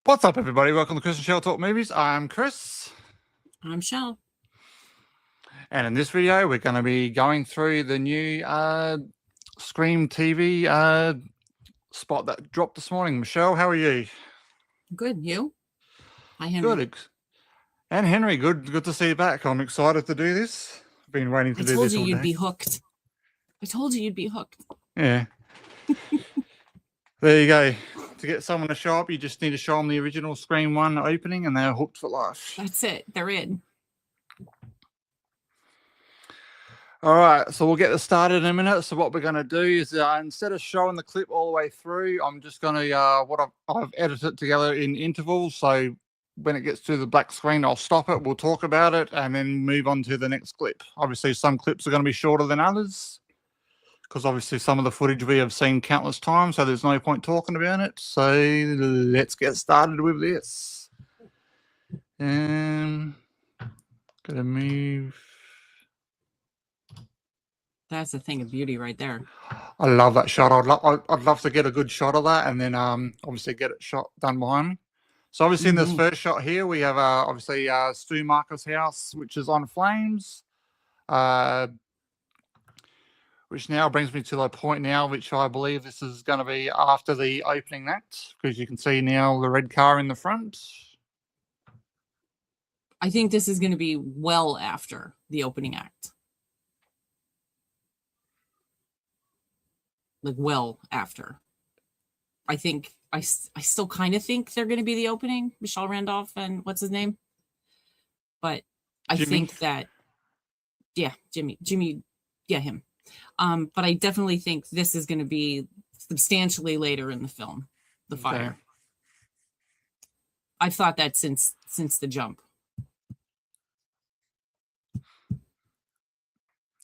What's up, everybody? Welcome to Chris and Shell Talk Movies. I'm Chris. I'm Shell. And in this video, we're going to be going through the new Scream TV spot that dropped this morning. Michelle, how are you? Good. You? Hi, Henry. Good. And Henry, good to see you back. I'm excited to do this. I've been waiting to do this all day. I told you you'd be hooked. I told you you'd be hooked. Yeah. There you go. To get someone to show up, you just need to show them the original Scream 1 opening and they're hooked for life. That's it. They're in. All right, so we'll get this started in a minute. So what we're going to do is instead of showing the clip all the way through, I'm just going to, I've edited it together in intervals. So when it gets to the black screen, I'll stop it, we'll talk about it, and then move on to the next clip. Obviously, some clips are going to be shorter than others, because obviously some of the footage we have seen countless times, so there's no point talking about it. So let's get started with this. Gonna move. That's a thing of beauty right there. I love that shot. I'd love to get a good shot of that, and then obviously get it done behind me. So obviously in this first shot here, we have obviously Stu Marker's house, which is on flames. Which now brings me to the point now, which I believe this is going to be after the opening act, because you can see now the red car in the front. I think this is going to be well after the opening act. Like well after. I still kind of think they're going to be the opening, Michelle Randolph and what's his name? But I think that, yeah, Jimmy, yeah, him. But I definitely think this is going to be substantially later in the film, the fire. Okay. I've thought that since the jump.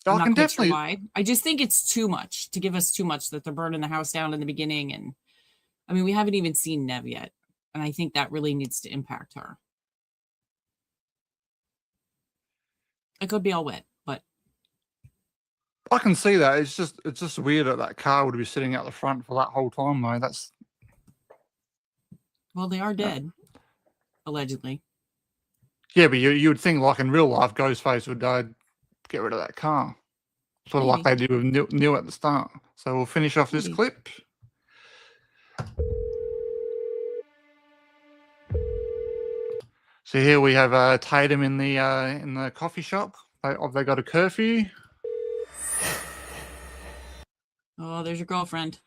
I'm not quite sure why. I just think it's too much to give us too much that they're burning the house down in the beginning. And I mean, we haven't even seen Nev yet. And I think that really needs to impact her. It could be all wet, but I can see that. It's just weird that car would be sitting out the front for that whole time, though. Well, they are dead, allegedly. Yeah, but you would think, like in real life, Ghostface would get rid of that car, sort of like they did with Neil at the start. So we'll finish off this clip. So here we have Tatum in the coffee shop. They got a curfew. Oh, there's your girlfriend.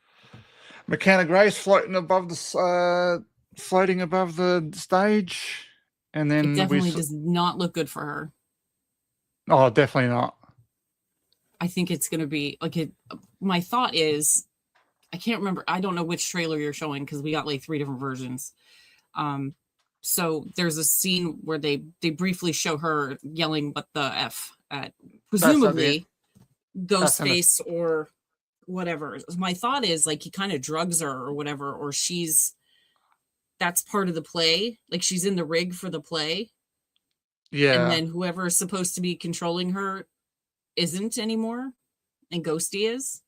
McKenna Grace floating above the stage, and then it definitely does not look good for her. Oh, definitely not. I think it's going to be like it. My thought is, I can't remember. I don't know which trailer you're showing because we got like 3 different versions. So there's a scene where they briefly show her yelling "What the F" at presumably Ghostface or whatever. My thought is like he kind of drugs her or whatever, or that's part of the play. Like she's in the rig for the play. Yeah. And then whoever is supposed to be controlling her isn't anymore, and Ghosty is.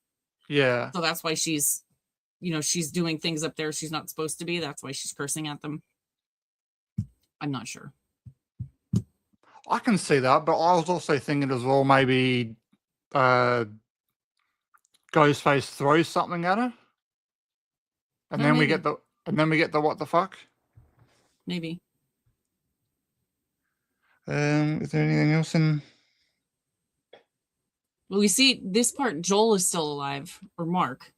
Yeah. So that's why she's doing things up there she's not supposed to be. That's why she's cursing at them. I'm not sure. I can see that, but I was also thinking as well, maybe Ghostface throws something at her, and then we get the what the fuck? Maybe. Is there anything else in? Well, we see this part. Joel is still alive, or Mark.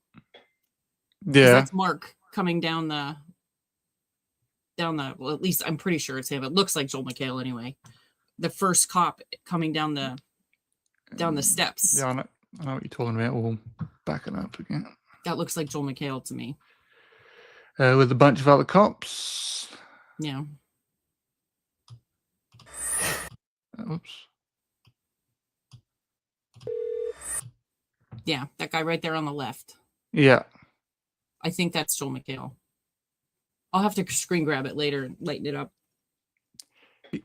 Yeah, that's Mark coming down the. Well, at least I'm pretty sure it's him. It looks like Joel McHale anyway. The first cop coming down the steps. Yeah, I know what you're talking about. We'll back it up again. That looks like Joel McHale to me. With a bunch of other cops. Yeah. Oops. Yeah, that guy right there on the left. Yeah. I think that's Joel McHale. I'll have to screen grab it later and lighten it up.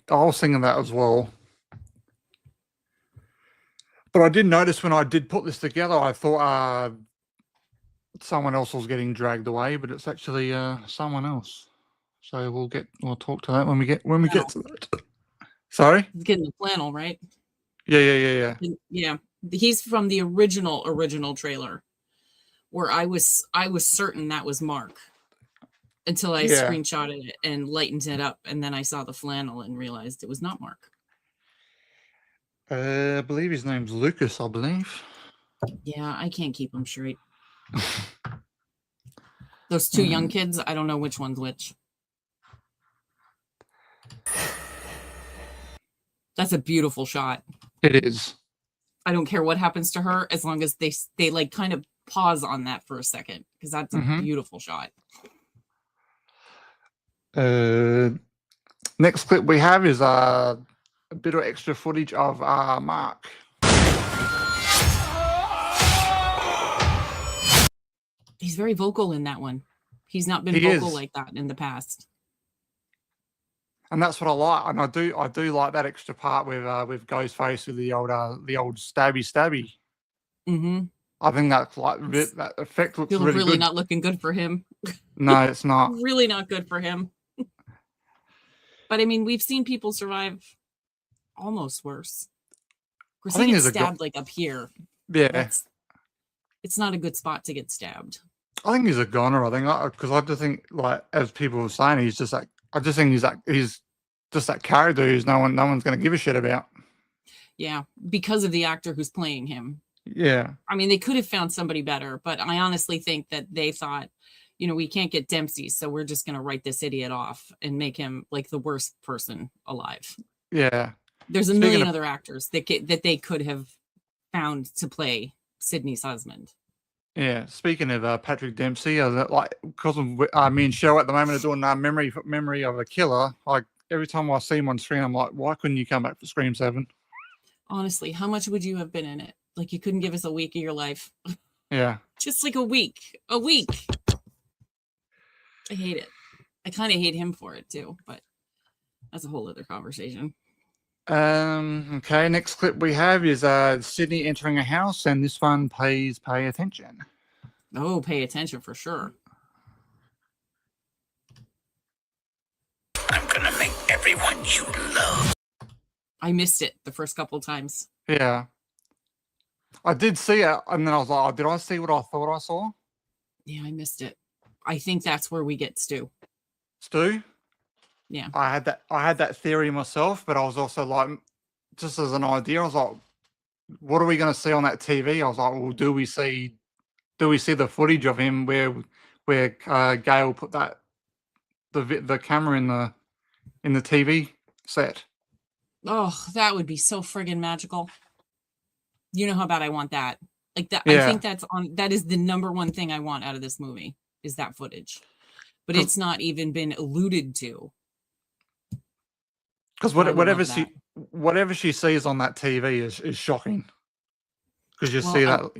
I was thinking that as well. But I did notice when I did put this together, I thought someone else was getting dragged away, but it's actually someone else. So we'll talk to that when we get to that. Sorry? He's getting the flannel, right? Yeah. Yeah. He's from the original trailer where I was certain that was Mark until I screenshotted it and lightened it up, and then I saw the flannel and realized it was not Mark. I believe his name's Lucas, I believe. Yeah, I can't keep him straight. Those two young kids, I don't know which one's which. That's a beautiful shot. It is. I don't care what happens to her as long as they like kind of pause on that for a second, because that's a beautiful shot. Next clip we have is a bit of extra footage of Mark. He's very vocal in that one. He's not been vocal like that in the past. And that's what I like, and I do like that extra part with Ghostface with the old stabby. Mm-hmm. I think that's like that effect looks really good. Not looking good for him. No, it's not. Really not good for him. But I mean, we've seen people survive almost worse. Of course, he gets stabbed like up here. Yeah, it's not a good spot to get stabbed. I think he's a goner. I think because I just think, like, as people were saying, he's just like, I just think he's just that character who's no one's going to give a shit about. Yeah, because of the actor who's playing him. Yeah, I mean, they could have found somebody better, but I honestly think that they thought, we can't get Dempsey, so we're just going to write this idiot off and make him like the worst person alive. Yeah, there's a million other actors that they could have found to play Sidney's husband. Yeah, speaking of Patrick Dempsey, because of me and Cheryl at the moment are doing memory of a killer. Like every time I see him on screen, I'm like, why couldn't you come back for Scream 7? Honestly, how much would you have been in it? Like, you couldn't give us a week of your life. Yeah, just like a week. I hate it. I kind of hate him for it too, but that's a whole other conversation. Okay, next clip we have is Sidney entering a house, and this one pay attention. Oh, pay attention for sure. I'm gonna make everyone you love. I missed it the first couple times. Yeah. I did see it, and then I was like, did I see what I thought I saw? Yeah, I missed it. I think that's where we get Stu. Stu? Yeah. I had that theory myself, but I was also like, just as an idea, I was like, what are we going to see on that TV? I was like, well, do we see the footage of him where Gail put the camera in the TV set? Oh, that would be so friggin' magical. You know how bad I want that. Like that. Yeah. I think that is the number one thing I want out of this movie is that footage. But it's not even been alluded to. Because whatever she sees on that TV is shocking. Because you see that.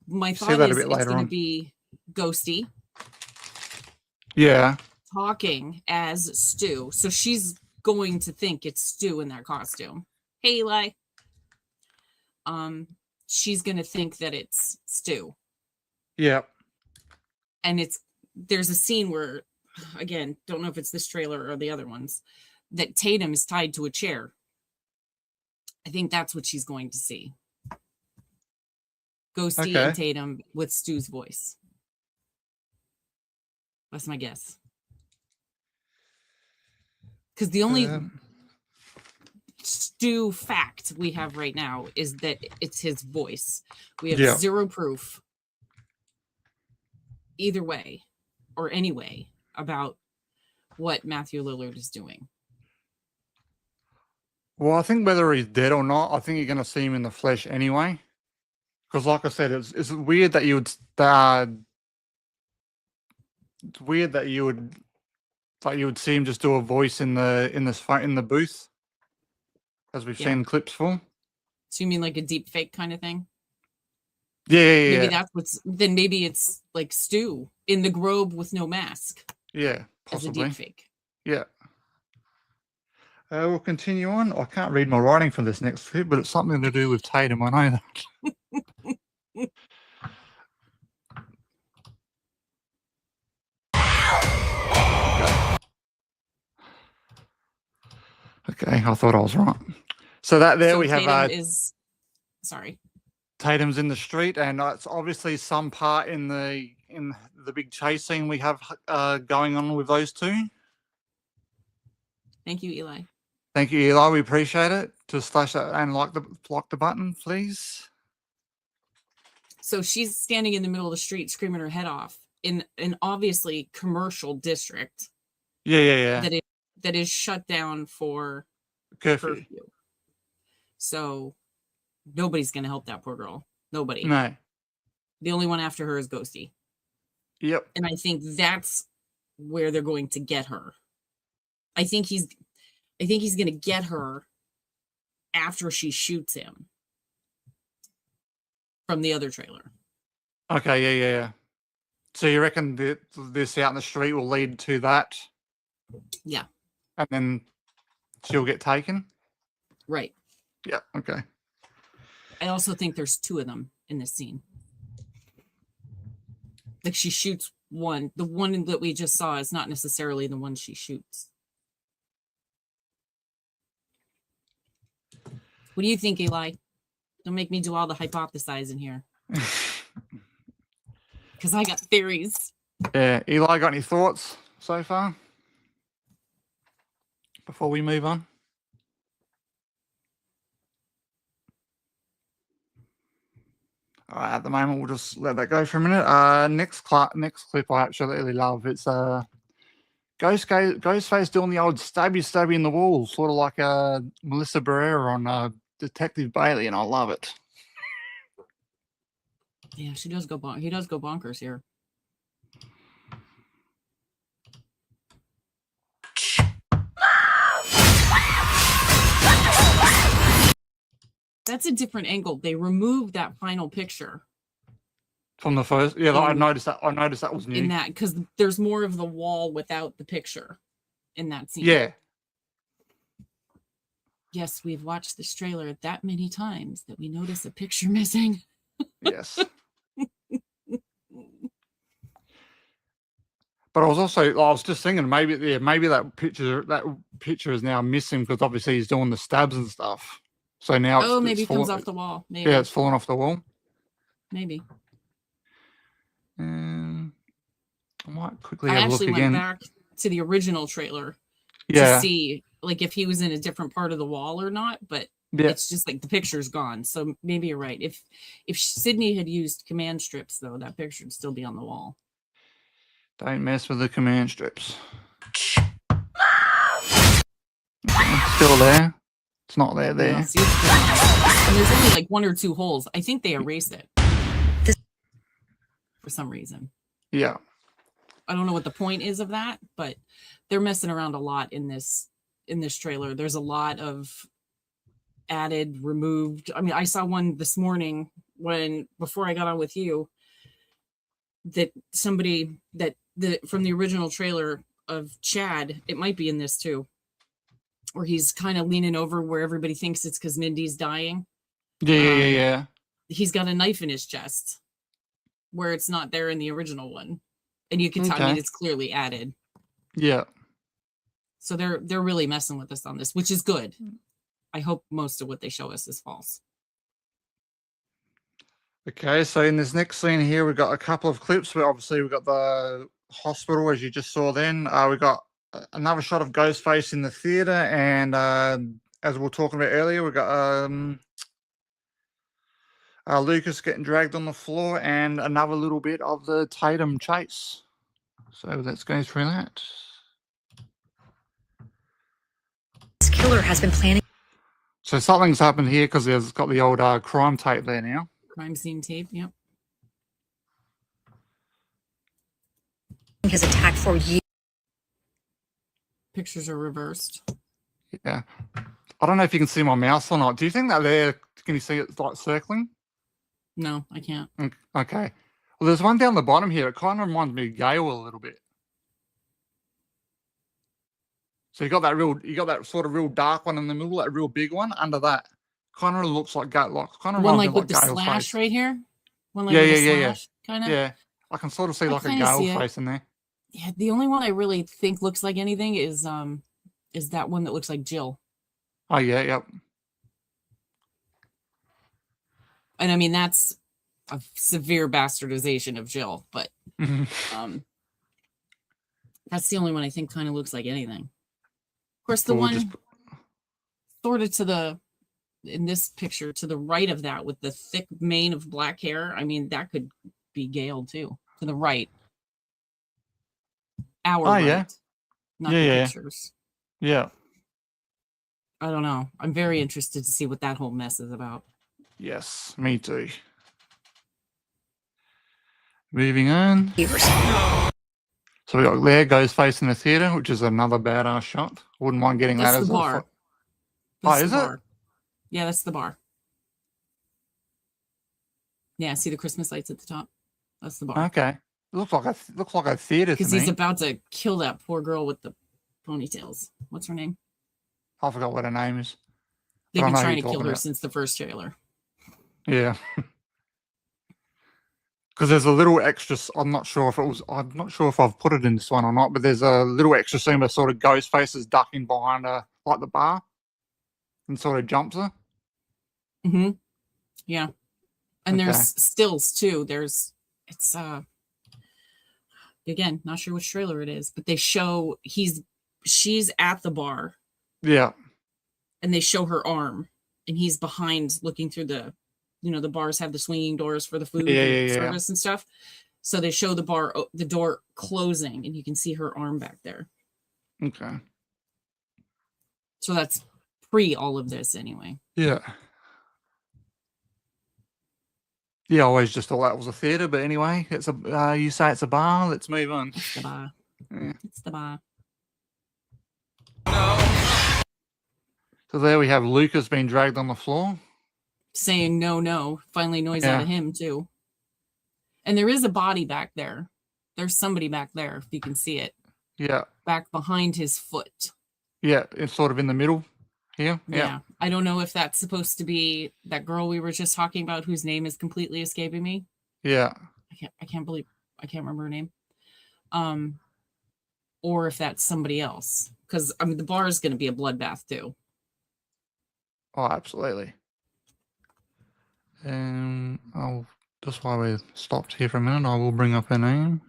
My thought is it's going to be Ghosty. Yeah. Talking as Stu. So she's going to think it's Stu in that costume. Hey, Eli. She's going to think that it's Stu. Yeah. And there's a scene where, again, don't know if it's this trailer or the other ones, that Tatum is tied to a chair. I think that's what she's going to see. Ghosty and Tatum with Stu's voice. That's my guess. Because the only Stu fact we have right now is that it's his voice. We have zero proof either way or any way about what Matthew Lillard is doing. Well, I think whether he's dead or not, I think you're going to see him in the flesh anyway. Because, like I said, it's weird that you would. It's weird that you would see him just do a voice in the booth, as we've seen clips for. So you mean like a deep fake kind of thing? Yeah. Maybe that's then maybe it's like Stu in the Grove with no mask. Yeah, possibly. As a deep fake. Yeah. We'll continue on. I can't read my writing for this next clip, but it's something to do with Tatum. I know that. I thought I was right. So that there So we have Tatum is sorry. Tatum's in the street, and it's obviously some part in the big chase scene we have going on with those two. Thank you, Eli. Thank you, Eli. We appreciate it. Just slash that and like the button, please. So she's standing in the middle of the street screaming her head off in an obviously commercial district. Yeah. That is shut down for Curfew. So nobody's going to help that poor girl. Nobody. No. The only one after her is Ghosty. Yep. And I think that's where they're going to get her. I think he's going to get her after she shoots him from the other trailer. Okay, yeah. So you reckon this out in the street will lead to that? Yeah. And then she'll get taken? Right. Yeah, okay. I also think there's two of them in this scene. Like she shoots one. The one that we just saw is not necessarily the one she shoots. What do you think, Eli? Don't make me do all the hypothesizing here. Because I got theories. Yeah. Eli, got any thoughts so far? Before we move on? All right, at the moment, we'll just let that go for a minute. Next clip I absolutely love. It's Ghostface doing the old stabby in the wall, sort of like Melissa Barrera on Detective Bailey, and I love it. Yeah, he does go bonkers here. That's a different angle. They removed that final picture from the first. Yeah, I noticed that. I noticed that was new in that because there's more of the wall without the picture in that scene. Yeah. Yes, we've watched this trailer that many times that we notice a picture missing. Yes. But I was just thinking maybe that picture is now missing because obviously he's doing the stabs and stuff. So now maybe it comes off the wall. Maybe. Yeah, it's falling off the wall. Maybe. I might quickly have a look again. I actually went back to the original trailer to see like if he was in a different part of the wall or not, but it's just like the picture's gone. So maybe you're right. If Sydney had used command strips though, that picture would still be on the wall. Don't mess with the command strips. It's still there. It's not there. Yeah, and there's only like one or two holes. I think they erased it for some reason. Yeah. I don't know what the point is of that, but they're messing around a lot in this trailer. There's a lot of added, removed. I mean, I saw one this morning before I got on with you that somebody from the original trailer of Chad, it might be in this too, where he's kind of leaning over where everybody thinks it's because Mindy's dying. Yeah. He's got a knife in his chest where it's not there in the original one. And you can tell, I mean, it's clearly added. Yeah. So they're really messing with us on this, which is good. I hope most of what they show us is false. Okay, so in this next scene here, we've got a couple of clips where obviously we've got the hospital, as you just saw then. We've got another shot of Ghostface in the theater, and as we were talking about earlier, we've got Lucas getting dragged on the floor, and another little bit of the Tatum chase. So let's go through that. This killer has been planning. So something's happened here because it's got the old crime tape there now. Crime scene tape, yep. His attack for years. Pictures are reversed. Yeah. I don't know if you can see my mouse or not. Do you think that there, can you see it like circling? No, I can't. Okay. Well, there's one down the bottom here. It kind of reminds me of Gale a little bit. So you got that sort of real dark one in the middle, that real big one under that. Kind of looks like Gale. Kind of one like with like the slash face right here. One like slash, kind of. Yeah, I can sort of see like a Gale face in there. Yeah, the only one I really think looks like anything is that one that looks like Jill. Oh yeah, yep. And I mean, that's a severe bastardization of Jill, but that's the only one I think kind of looks like anything. Of course, the We'll one just sort of to the, in this picture, to the right of that with the thick mane of black hair, I mean, that could be Gale too. To the right. Our right. yeah. Not Yeah, the yeah. pictures. Yeah. I don't know. I'm very interested to see what that whole mess is about. Yes, me too. Moving on. So we got there goes facing the theater, which is another badass shot. Wouldn't mind getting That's that the as bar. a. That's is the it? bar. Yeah, that's the bar. Yeah, see the Christmas lights at the top? That's the bar. Okay. It looks like a theater to Because me. he's about to kill that poor girl with the ponytails. What's her name? I forgot what her name is. They've But I been know who trying you're to kill talking her about. since the first trailer. Yeah. Because there's a little extra. I'm not sure if I've put it in this one or not, but there's a little extra scene where sort of Ghostface is ducking behind her, like the bar, and sort of jumps her. Mm-hmm. Yeah. And Okay. there's stills too. It's again, not sure which trailer it is, but they show she's at the bar. Yeah. And they show her arm, and he's behind looking through the, the bars have the swinging doors for the food service and stuff. So they show the door closing, and you can see her arm back there. Okay. So that's pre all of this anyway. Yeah. Yeah, I always just thought that was a theater, but anyway, it's a. You say it's a bar. Let's move on. It's the bar. Yeah. It's the bar. So there we have Lucas being dragged on the floor, saying no. Finally, noise out of him too. And there is a body back there. There's somebody back there, if you can see it. Yeah. Back behind his foot. Yeah, it's sort of in the middle here. Yeah. I don't know if that's supposed to be that girl we were just talking about, whose name is completely escaping me. Yeah. I can't remember her name. Or if that's somebody else. Because I mean the bar is going to be a bloodbath too. Oh, absolutely. I'll just while we stopped here for a minute, I will bring up her name.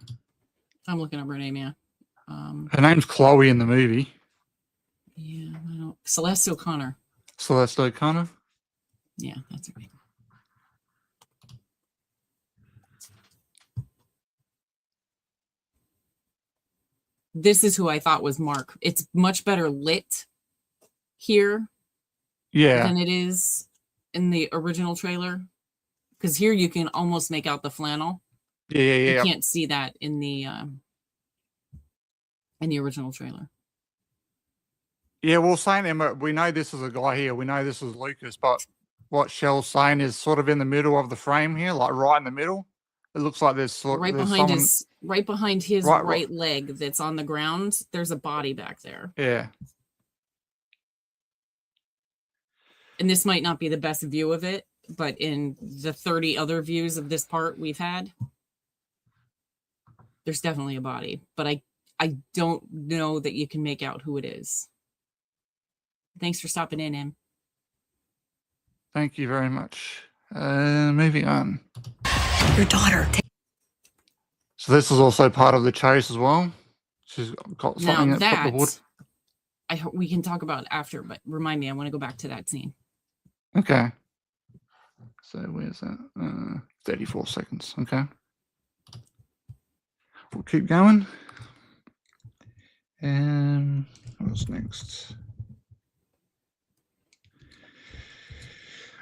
I'm looking up her name, yeah. Her name's Chloe in the movie. Yeah, I don't. Celeste O'Connor. Celeste O'Connor. Yeah, that's right. This is who I thought was Mark. It's much better lit here than it is in the original trailer. Because here you can almost make out the flannel. Yeah. You can't see that in the original trailer. Yeah, well, saying Emma, we know this is a guy here. We know this is Lucas, but what Shell's saying is sort of in the middle of the frame here, like right in the middle. It looks like there's right behind his right leg that's on the ground. There's a body back there. Yeah. And this might not be the best view of it, but in the 30 other views of this part we've had, there's definitely a body. But I don't know that you can make out who it is. Thanks for stopping in, Em. Thank you very much. Moving on. Your daughter. So this is also part of the chase as well. She's got something now that's got the wood. I hope we can talk about after, but remind me, I want to go back to that scene. Okay. So where's that? 34 seconds. Okay. We'll keep going. And what's next?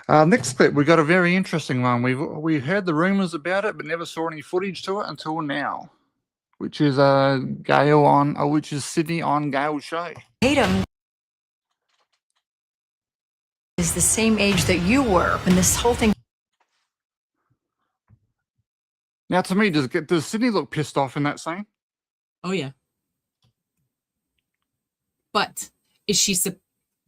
Next clip, we got a very interesting one. We heard the rumors about it, but never saw any footage to it until now, which is which is Sydney on Gale's show. Tatum is the same age that you were when this whole thing. Now, to me, does Sydney look pissed off in that scene? Oh yeah. But is she?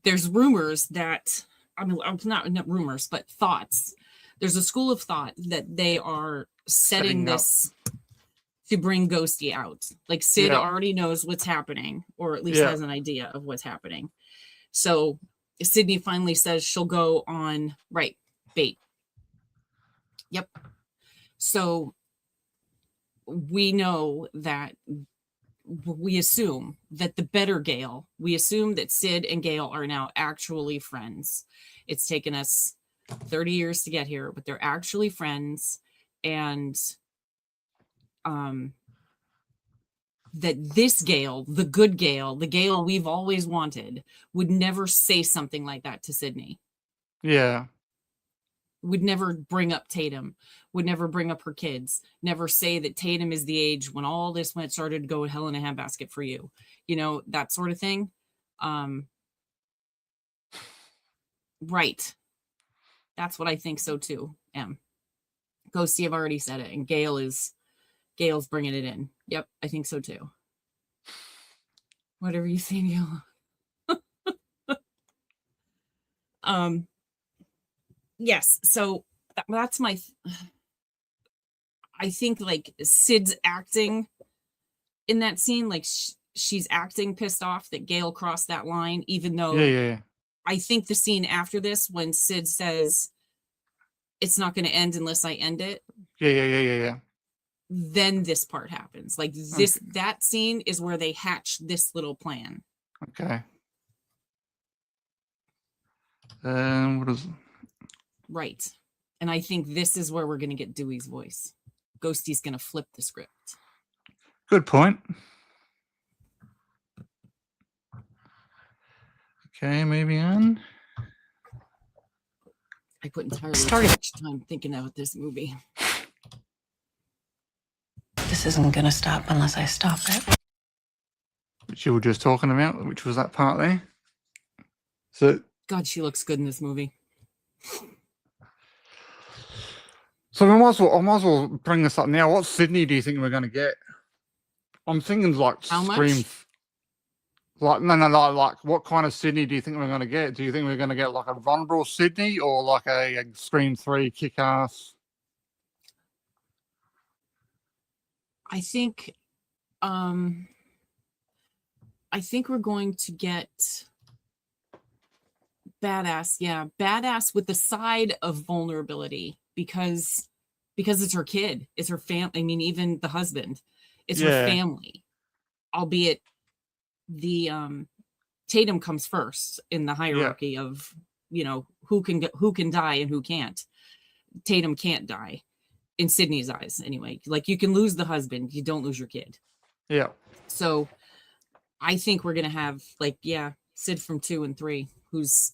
There's rumors that. I mean, not rumors, but thoughts. There's a school of thought that they are setting this to bring Ghosty out. Like Sid already knows what's happening, or at least has an idea of what's happening. So Sydney finally says she'll go on bait. Yep. So we know that we assume that the better Gale, we assume that Sid and Gale are now actually friends. It's taken us 30 years to get here, but they're actually friends. And that this Gale, the good Gale, the Gale we've always wanted, would never say something like that to Sydney. Yeah. Would never bring up Tatum, would never bring up her kids, never say that Tatum is the age when all this started to go to hell in a handbasket for you. You know, that sort of thing. Right. That's what I think so too, Em. Ghosty, I've already said it. And Gale's bringing it in. Yep, I think so too. Whatever you say, Neil. Yes, so that's my I think like Sid's acting in that scene, like she's acting pissed off that Gale crossed that line, even though Yeah. I think the scene after this, when Sid says it's not going to end unless I end it, Yeah. then this part happens. Like this, that scene is where they hatch this little plan. Okay. What is? Right. And I think this is where we're going to get Dewey's voice. Ghosty's going to flip the script. Good point. Okay, moving on. I put entirely too much time thinking about this movie. This isn't gonna stop unless I stop it. Which you were just talking about, which was that part there. So, God, she looks good in this movie. So I might as well bring this up now. What Sydney do you think we're going to get? I'm thinking like How Scream. much? Like like what kind of Sydney do you think we're going to get? Do you think we're going to get like a vulnerable Sydney or like a Scream 3 kick-ass? I think we're going to get badass. Yeah, badass with the side of vulnerability because it's her kid, it's her family. I mean, even the husband, it's her family. Albeit the Tatum comes first in the hierarchy of, you know, who can die and who can't. Tatum can't die in Sydney's eyes anyway. Like, you can lose the husband, you don't lose your kid. Yeah. So I think we're gonna have Sid from 2 and 3, who's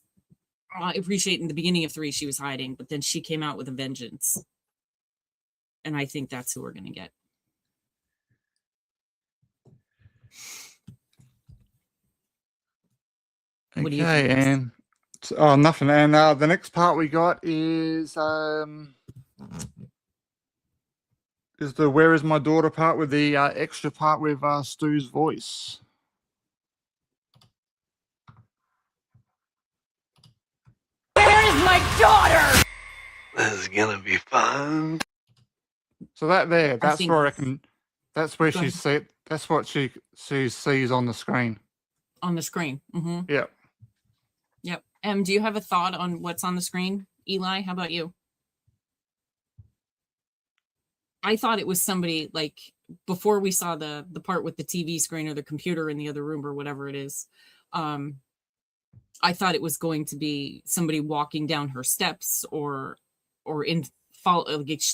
I appreciate in the beginning of 3 she was hiding, but then she came out with a vengeance. And I think that's who we're gonna get. What do you think? And nothing. And the next part we got is the "Where is my daughter" part with the extra part with Stu's voice. Where is my daughter? This is gonna be fun. So that's where I reckon. That's where she see. That's what she sees on the screen. On the screen. Mm-hmm. Yeah. Yep. Do you have a thought on what's on the screen, Eli? How about you? I thought it was somebody, like, before we saw the part with the TV screen or the computer in the other room or whatever it is. I thought it was going to be somebody walking down her steps or in fall,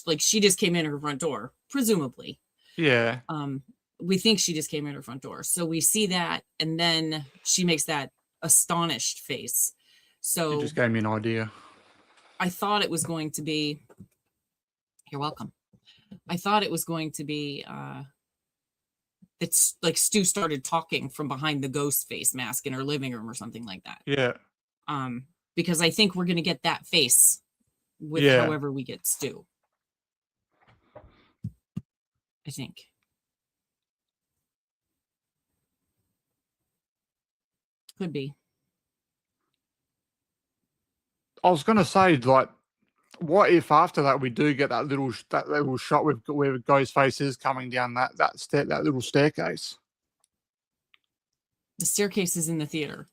like she just came in her front door, presumably. Yeah. We think she just came in her front door, so we see that, and then she makes that astonished face. So it just gave me an idea. I thought it was going to be. You're welcome. I thought it was going to be it's like Stu started talking from behind the ghost face mask in her living room or something like that. Yeah. Because I think we're going to get that face with however we get Stu. I think. Could be. I was going to say, like, what if after that we do get that little shot with where Ghostface is coming down that little staircase? The staircase is in the theater.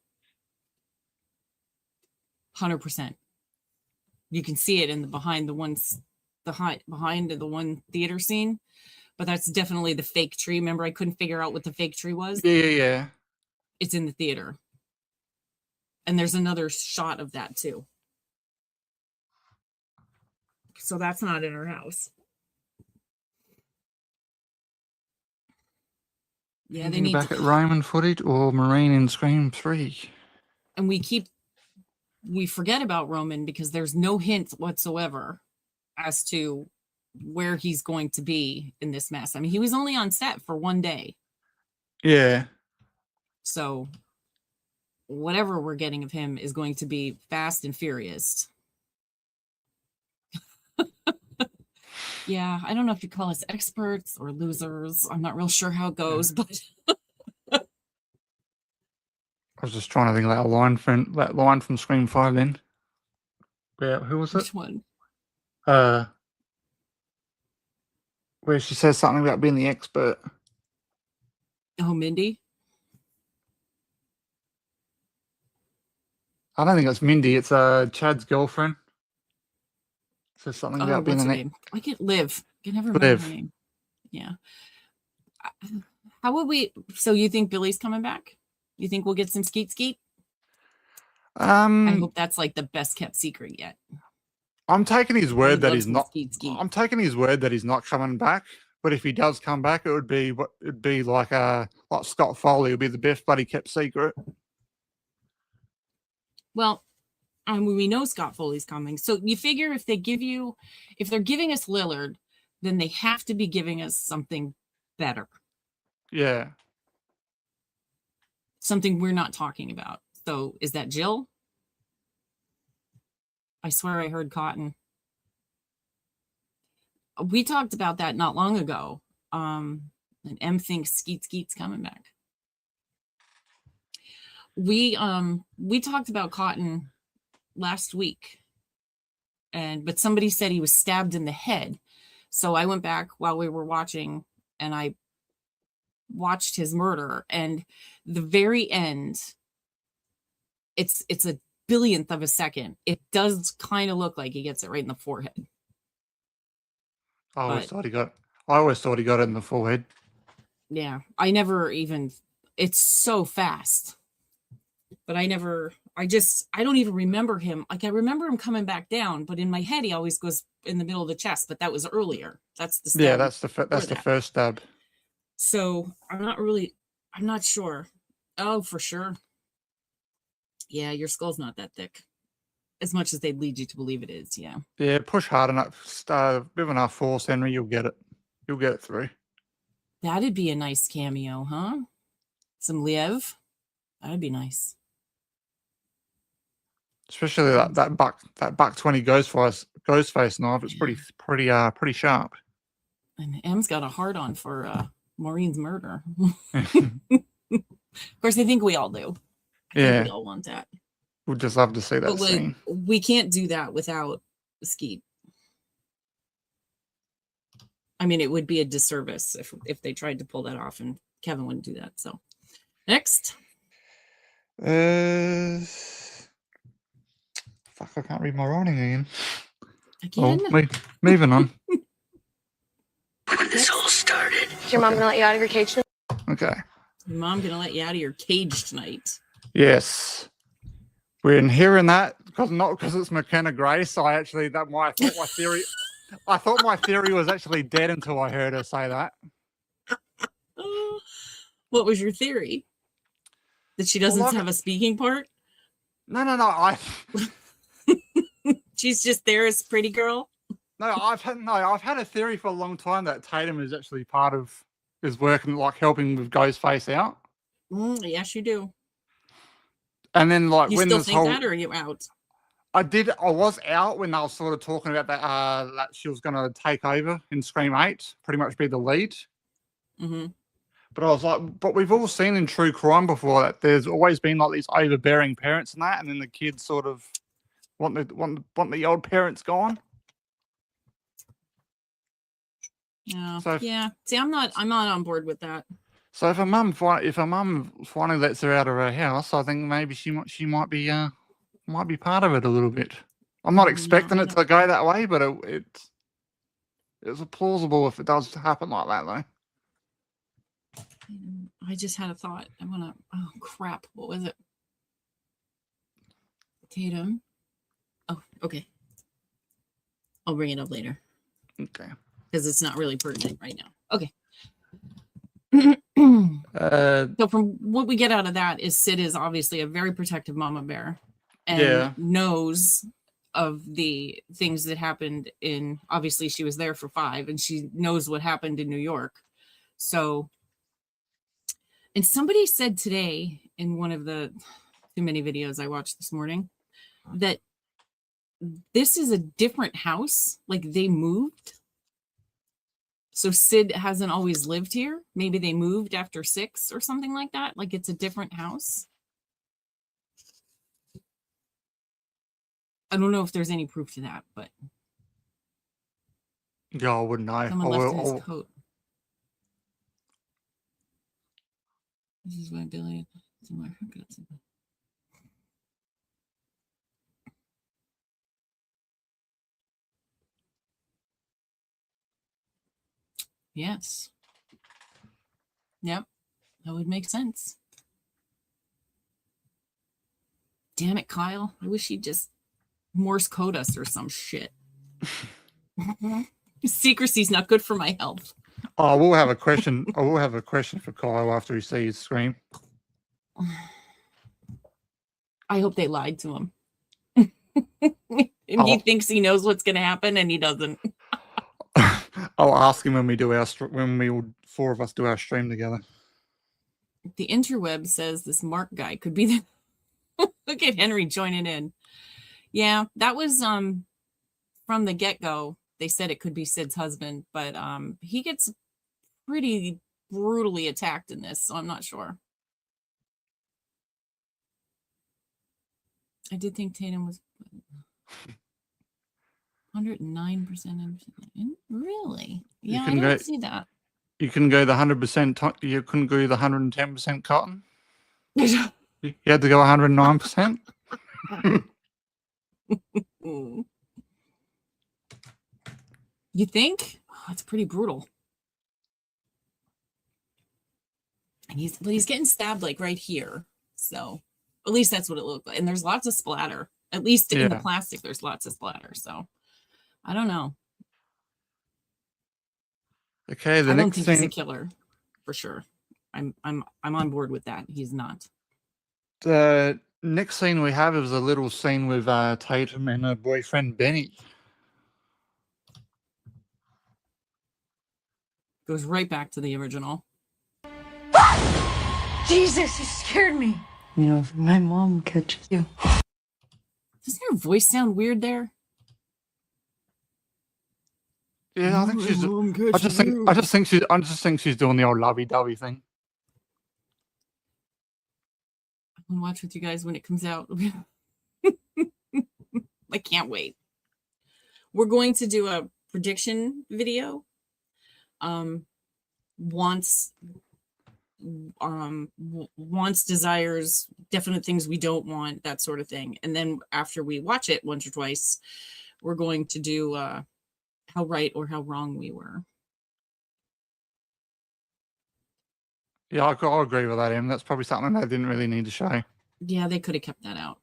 100%. You can see it in the behind the one theater scene, but that's definitely the fake tree. Remember, I couldn't figure out what the fake tree was. Yeah. It's in the theater, and there's another shot of that too. So that's not in her house. Yeah, they need back to, at Roman footage or Marine in Scream 3. and we forget about Roman because there's no hint whatsoever as to where he's going to be in this mess. I mean, he was only on set for one day. Yeah. So whatever we're getting of him is going to be fast and furious. Yeah, I don't know if you call us experts or losers. I'm not real sure how it goes, but I was just trying to think of that line from Scream 5 then. Yeah, who was it? which one? Where she says something about being the expert. Oh, Mindy? I don't think it's Mindy, it's Chad's girlfriend. Says something Oh, about being what's her an name? I can't Liv. I can never remember her name. Yeah. How would we? So you think Billy's coming back? You think we'll get some skeet? I hope that's like the best kept secret yet. I'm taking his word that he's not. Skeet. I'm taking his word that he's not coming back. But if he does come back, it'd be like Scott Foley. It'd be the best bloody kept secret. Well, we know Scott Foley's coming. So you figure if they're giving us Lillard, then they have to be giving us something better. Yeah. Something we're not talking about. So is that Jill? I swear I heard Cotton. We talked about that not long ago. And M thinks Skeet's coming back. We talked about Cotton last week, but somebody said he was stabbed in the head. So I went back while we were watching and I watched his murder, and the very end, it's a billionth of a second. It does kind of look like he gets it right in the forehead. I always thought he got it in the forehead. Yeah, it's so fast. But I don't even remember him. Like I remember him coming back down, but in my head he always goes in the middle of the chest, but that was earlier. That's the stab. Yeah, that's the first stab. So I'm not sure. Oh, for sure. Yeah, your skull's not that thick. As much as they'd lead you to believe it is, yeah. Yeah, push hard enough, bit of enough force, Henry, you'll get it. You'll get it through. That'd be a nice cameo, huh? Some Liev. That'd be nice. Especially that buck 20 Ghostface knife. It's pretty sharp. And M's got a hard on for Maureen's murder. Of course, I think we all do. I think we all want that. We'd just love to see that scene. We can't do that without Skeet. I mean, it would be a disservice if they tried to pull that off, and Kevin wouldn't do that. So, next. Fuck, I can't read my writing again. Again? Moving on. When this all started. Is your mom gonna let you out of your cage tonight? Okay. Your mom gonna let you out of your cage tonight? Yes. We're hearing that not because it's McKenna Grace. I thought my theory was actually dead until I heard her say that. What was your theory? That she doesn't have a speaking part? No. She's just there as pretty girl. No, I've had a theory for a long time that Tatum is actually is working, like helping with Ghostface out. Yes, you do. And then, like, you when still this think that, or are you out? I was out when they were sort of talking about that she was going to take over in Scream 8, pretty much be the lead. Mm-hmm. But I was like, but we've all seen in true crime before that there's always been like these overbearing parents and that, and then the kids sort of want the old parents gone. Yeah. So yeah. See, I'm not on board with that. So if a mum finally lets her out of her house, I think maybe she might be might be part of it a little bit. I'm not expecting it to go that way, but it's plausible if it does happen like that, though. I just had a thought. I want to. Oh crap! What was it? Tatum. Oh, okay. I'll bring it up later. Okay. Because it's not really pertinent right now. Okay. So from what we get out of that is Sid is obviously a very protective mama bear and knows of the things that happened obviously she was there for 5 and she knows what happened in New York. So, and somebody said today in one of the too many videos I watched this morning that this is a different house. Like they moved. So Sid hasn't always lived here. Maybe they moved after 6 or something like that. Like it's a different house. I don't know if there's any proof to that, but yeah, I wouldn't know. someone left in his coat. This is why Billy somewhere. Yes. Yep. That would make sense. Damn it, Kyle. I wish he'd just Morse code us or some shit. Secrecy's not good for my health. Oh, I will have a question. I will have a question for Kyle after he sees his scream. I hope they lied to him. And he thinks he knows what's going to happen and he doesn't. I'll ask him when we do when 4 of us do our stream together. The interweb says this Mark guy could be the look at Henry joining in. Yeah, that was from the get-go. They said it could be Sid's husband, but he gets pretty brutally attacked in this, so I'm not sure. I did think Tatum was 109%. Really? Yeah, I don't see that. You can go the 100%. You couldn't go the 110% cotton. You had to go 109%. You think? Oh, it's pretty brutal. And he's getting stabbed like right here. So at least that's what it looked like. And there's lots of splatter. At least in the plastic, there's lots of splatter. So I don't know. Okay, I don't think he's a killer for sure. I'm on board with that. He's not. The next scene we have is a little scene with Tatum and her boyfriend Benny. Goes right back to the original. Jesus, you scared me. You know, if my mom catches you. Doesn't her voice sound weird there? Yeah, I think she's. I just think she's doing the old lovey-dovey thing. I'm gonna watch with you guys when it comes out. I can't wait. We're going to do a prediction video. Wants, desires, definite things we don't want, that sort of thing. And then after we watch it once or twice, we're going to do how right or how wrong we were. Yeah, I'll agree with that, Em. That's probably something they didn't really need to show. Yeah, they could have kept that out.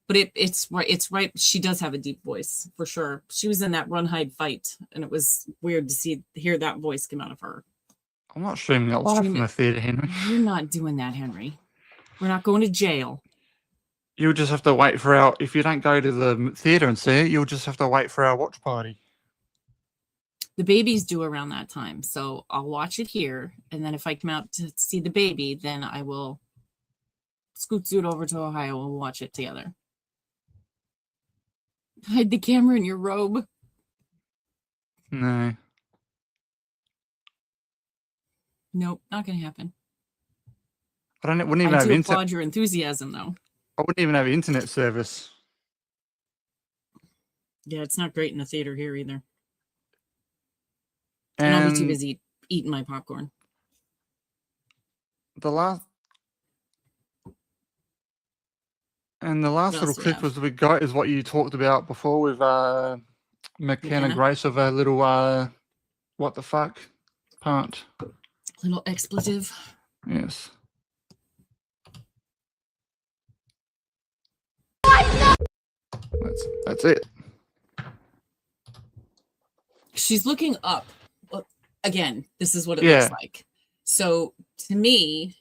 But it's right. It's right. She does have a deep voice for sure. She was in that run hide fight, and it was weird to hear that voice come out of her. I'm not streaming it live from the theater, Henry. You're not doing that, Henry. We're not going to jail. You'll just have to wait for if you don't go to the theater and see it, you'll just have to wait for our watch party. The baby's due around that time, so I'll watch it here, and then if I come out to see the baby, then I will scoot over to Ohio and we'll watch it together. Hide the camera in your robe. No. Nope, not gonna happen. Wouldn't even have internet. Applaud your enthusiasm, though. I wouldn't even have internet service. Yeah, it's not great in the theater here either. And I'll be too busy eating my popcorn. And the last What little else do we clip have? was we got is what you talked about before with McKenna McKenna? Grace of a little what the fuck part. Little expletive. Yes. That's it. She's looking up. Look, again, this is what it Yeah. looks like. So to me,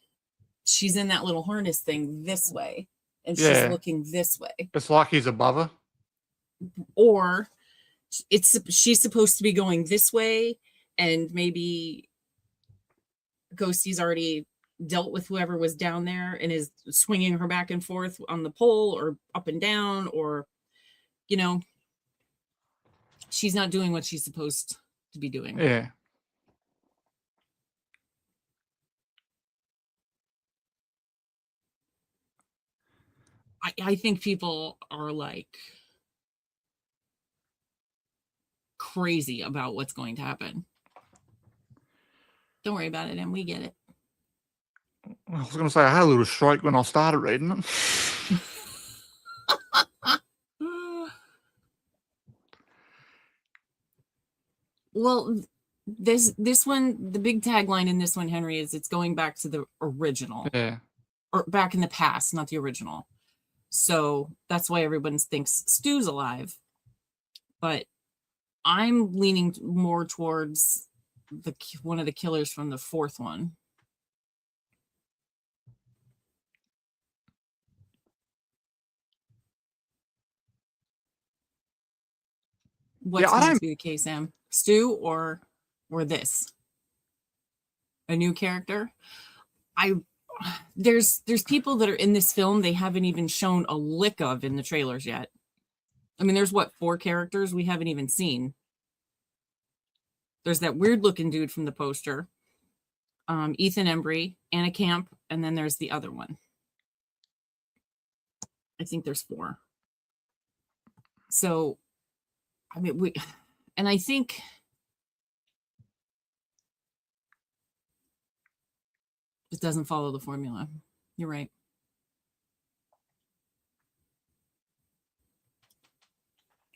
she's in that little harness thing this way, and she's Yeah. looking this way. It's like he's above her. Or she's supposed to be going this way, and maybe Ghosty's already dealt with whoever was down there and is swinging her back and forth on the pole or up and down, or, you know, she's not doing what she's supposed to be doing. Yeah. I think people are like crazy about what's going to happen. Don't worry about it, and we get it. I was going to say I had a little stroke when I started reading it. Well, this one, the big tagline in this one, Henry, is it's going back to the original. Yeah. Or back in the past, not the original. So that's why everyone thinks Stu's alive. But I'm leaning more towards one of the killers from the fourth one. What's going to be the case, Sam? Stu or this? A new character? There's people that are in this film they haven't even shown a lick of in the trailers yet. I mean, there's 4 characters we haven't even seen. There's that weird looking dude from the poster, Ethan Embry, Anna Camp, and then there's the other one. I think there's 4. So, I mean, I think it doesn't follow the formula. You're right.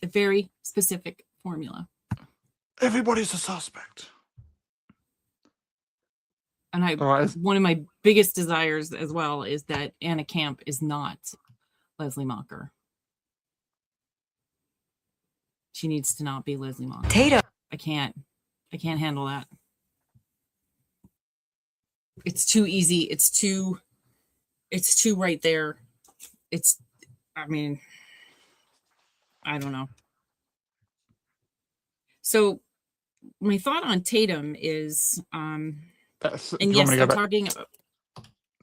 A very specific formula. Everybody's a suspect. And one of my biggest desires as well is that Anna Camp is not Leslie Mocker. She needs to not be Leslie Mocker. Tatum. I can't handle that. It's too easy. It's too right there. I mean, I don't know. So my thought on Tatum is, and yes, they're talking.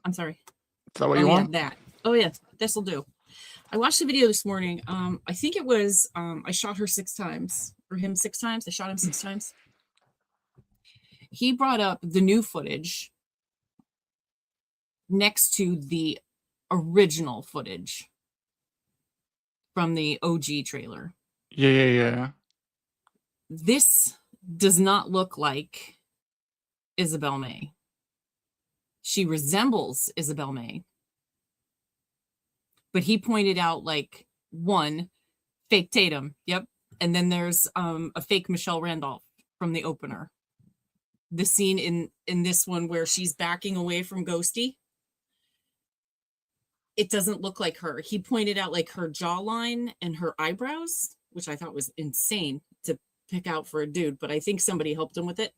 I'm sorry. Is that what you want? Yeah, that. Oh yeah, this will do. I watched the video this morning. I think it was I shot her 6 times, or him 6 times. I shot him 6 times. He brought up the new footage next to the original footage from the OG trailer. Yeah. This does not look like Isabel May. She resembles Isabel May. But he pointed out, like, 1, fake Tatum. Yep. And then there's a fake Michelle Randolph from the opener. The scene in this one where she's backing away from Ghosty. It doesn't look like her. He pointed out, like, her jawline and her eyebrows, which I thought was insane to pick out for a dude, but I think somebody helped him with it.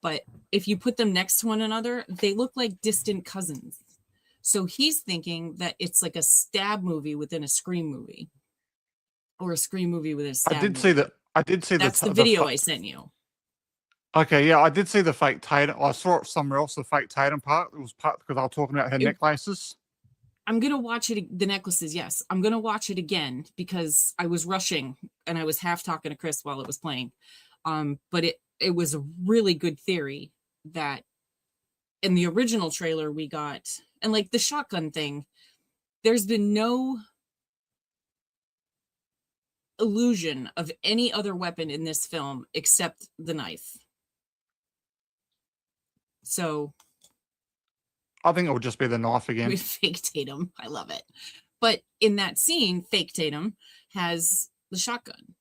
But if you put them next to one another, they look like distant cousins. So he's thinking that it's like a stab movie within a Scream movie, or a Scream movie with a stab. I did see That's the video I sent you. Okay, yeah, I did see the fake Tatum. I saw it somewhere else. The fake Tatum part. It was part because I was talking about her necklaces. I'm gonna watch it. The necklaces, yes, I'm gonna watch it again because I was rushing and I was half talking to Chris while it was playing. But it was a really good theory that in the original trailer we got, and like the shotgun thing, there's been no illusion of any other weapon in this film except the knife. So I think it would just be the knife again. we fake Tatum. I love it. But in that scene, fake Tatum has the shotgun.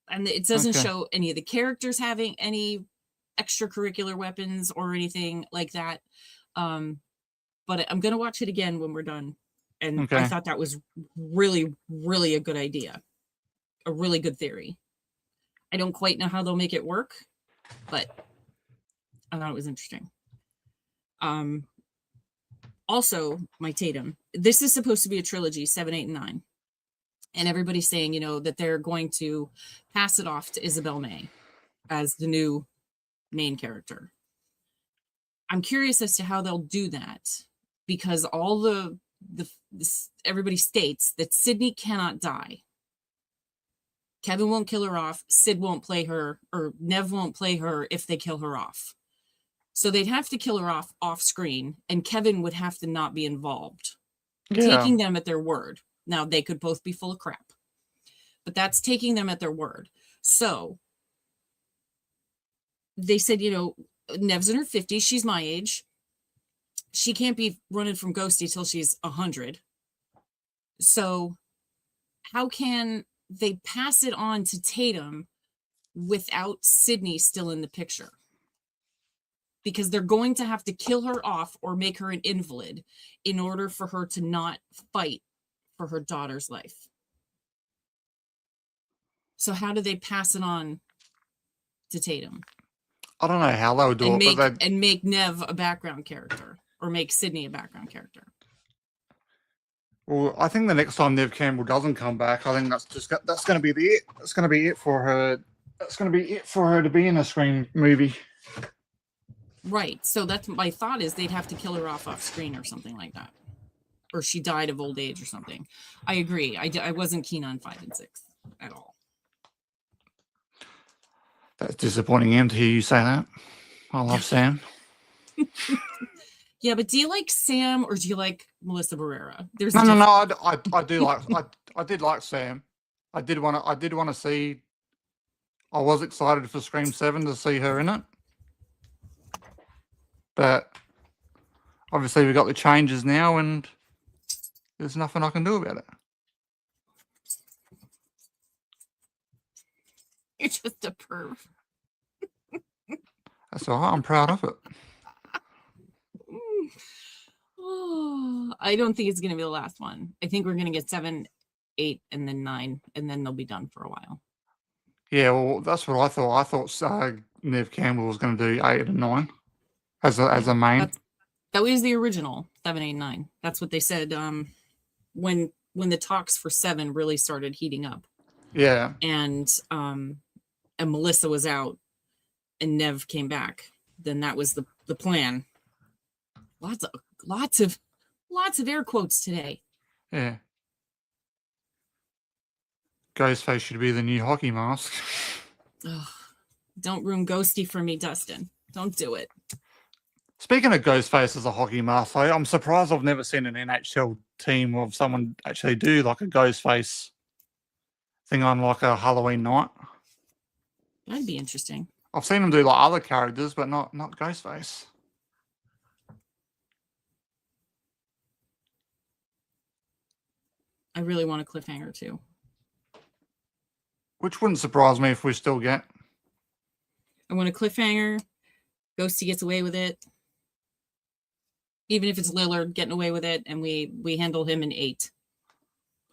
And it doesn't show any of the characters having any extracurricular weapons or anything like that. But I'm going to watch it again when we're done. And I thought that was really, really a good idea. A really good theory. I don't quite know how they'll make it work, but I thought it was interesting. Also, my Tatum. This is supposed to be a trilogy, 7, 8, and 9. And everybody's saying, you know, that they're going to pass it off to Isabel May as the new main character. I'm curious as to how they'll do that, because all everybody states that Sydney cannot die. Kevin won't kill her off. Sid won't play her, or Nev won't play her if they kill her off. So they'd have to kill her off screen, and Kevin would have to not be involved. Yeah. Taking them at their word. Now, they could both be full of crap, but that's taking them at their word. So they said, you know, Nev's in her 50s. She's my age. She can't be running from Ghosty till she's 100. So how can they pass it on to Tatum without Sydney still in the picture? Because they're going to have to kill her off or make her an invalid in order for her to not fight for her daughter's life. So how do they pass it on to Tatum? I don't know how they would do it, and make Nev a background character, or make Sydney a background character. Well, I think the next time Nev Campbell doesn't come back, I think that's going to be it. That's going to be it for her. That's going to be it for her to be in a Scream movie. Right. So that's my thought, is they'd have to kill her off screen or something like that. Or she died of old age or something. I agree. I wasn't keen on 5 and 6 at all. That's disappointing, Em, to hear you say that. I love Sam. Yeah, but do you like Sam or do you like Melissa Barrera? No. I do like. I did like Sam. I did want to see. I was excited for Scream 7 to see her in it, but obviously we got the changes now, and there's nothing I can do about it. You're just a perv. That's all right. I'm proud of it. Oh, I don't think it's going to be the last one. I think we're going to get 7, 8, and then 9, and then they'll be done for a while. Yeah, well, that's what I thought. I thought Nev Campbell was going to do 8 and 9 as a main. That was the original 7, 8, 9. That's what they said when the talks for 7 really started heating up. Yeah, and Melissa was out, and Nev came back. Then that was the plan. Lots of air quotes today. Yeah. Ghostface should be the new hockey mask. Ugh, don't ruin Ghosty for me, Dustin. Don't do it. Speaking of Ghostface as a hockey mask, I'm surprised I've never seen an NHL team of someone actually do like a Ghostface thing on like a Halloween night. That'd be interesting. I've seen them do like other characters, but not Ghostface. I really want a cliffhanger too. Which wouldn't surprise me if we still get. I want a cliffhanger. Ghosty gets away with it. Even if it's Lillard getting away with it, and we handle him in 8.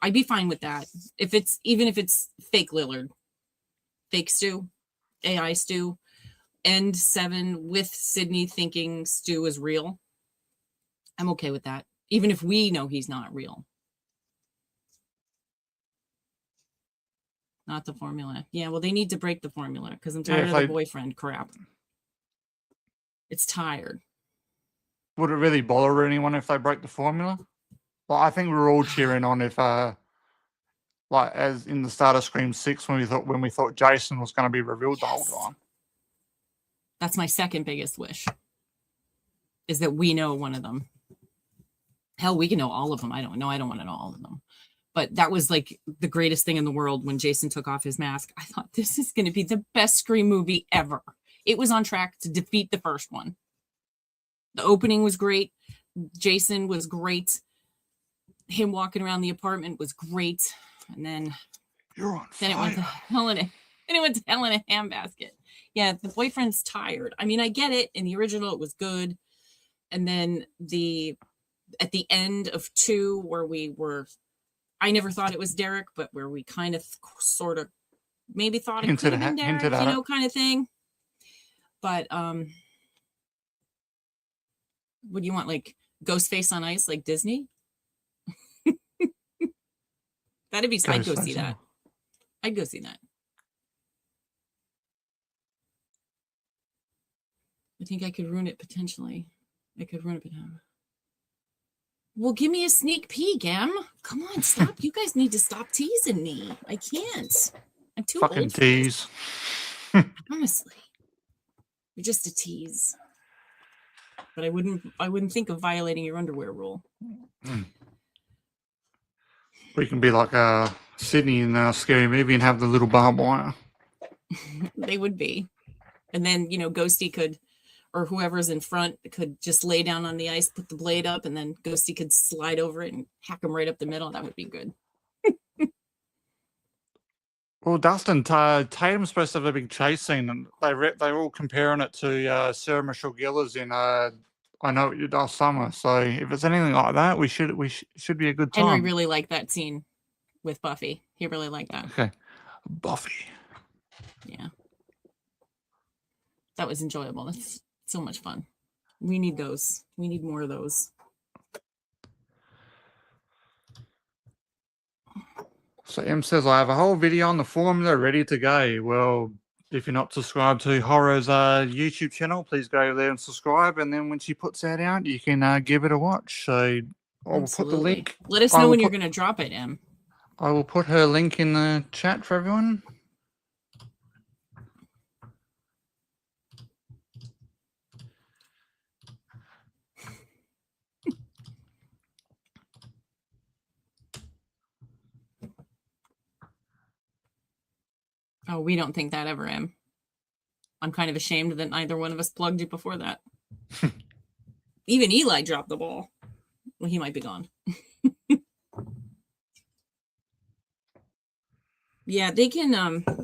I'd be fine with that. Even if it's fake Lillard, fake Stu, AI Stu, end 7 with Sydney thinking Stu is real. I'm okay with that. Even if we know he's not real. Not the formula. Yeah, well, they need to break the formula because I'm tired of the boyfriend crap. It's tired. Would it really bother anyone if they break the formula? Well, I think we're all cheering on if, like as in the start of Scream 6 when we thought Jason was going to be revealed the whole time. That's my second biggest wish. Is that we know one of them. Hell, we can know all of them. I don't know. I don't want to know all of them. But that was like the greatest thing in the world when Jason took off his mask. I thought this is going to be the best Scream movie ever. It was on track to defeat the first one. The opening was great. Jason was great. him walking around the apartment was great. And then You're on it went to hell in a handbasket. Yeah, the boyfriend's tired. I mean, I get it. In the original, it was good. And then at the end of 2, where I never thought it was Derek, but where we kind of sort of maybe thought it could have been Derek, kind of thing. But what do you want, like Ghostface on Ice, like Disney? That'd be. I'd go see that. I'd go see that. I think I could ruin it potentially. I could ruin it potentially. Well, give me a sneak peek, Em. Come on, stop. You guys need to stop teasing me. I can't. I'm too fucking old. tease. Honestly, you're just a tease. But I wouldn't think of violating your underwear rule. We can be like Sydney in a Scary Movie and have the little barbed wire. They would be. And then, Ghosty could, or whoever's in front could just lay down on the ice, put the blade up, and then Ghosty could slide over it and hack him right up the middle. That would be good. Well, Dustin, Tatum's supposed to have a big chase scene, and they're all comparing it to Sarah Michelle Gellar's in I Know What You Did Last Summer. So if it's anything like that, we should be a good time. Henry really liked that scene with Buffy. He really liked that. Okay, Buffy. Yeah, that was enjoyable. That's so much fun. We need those. We need more of those. So M says, I have a whole video on the formula ready to go. Well, if you're not subscribed to Horror's YouTube channel, please go over there and subscribe. And then when she puts that out, you can give it a watch. So I'll put the link. Let us know when you're going to drop it, Em. I will put her link in the chat for everyone. Oh, we don't think that ever, Em. I'm kind of ashamed that neither one of us plugged it before that. Even Eli dropped the ball. Well, he might be gone. Yeah, they can.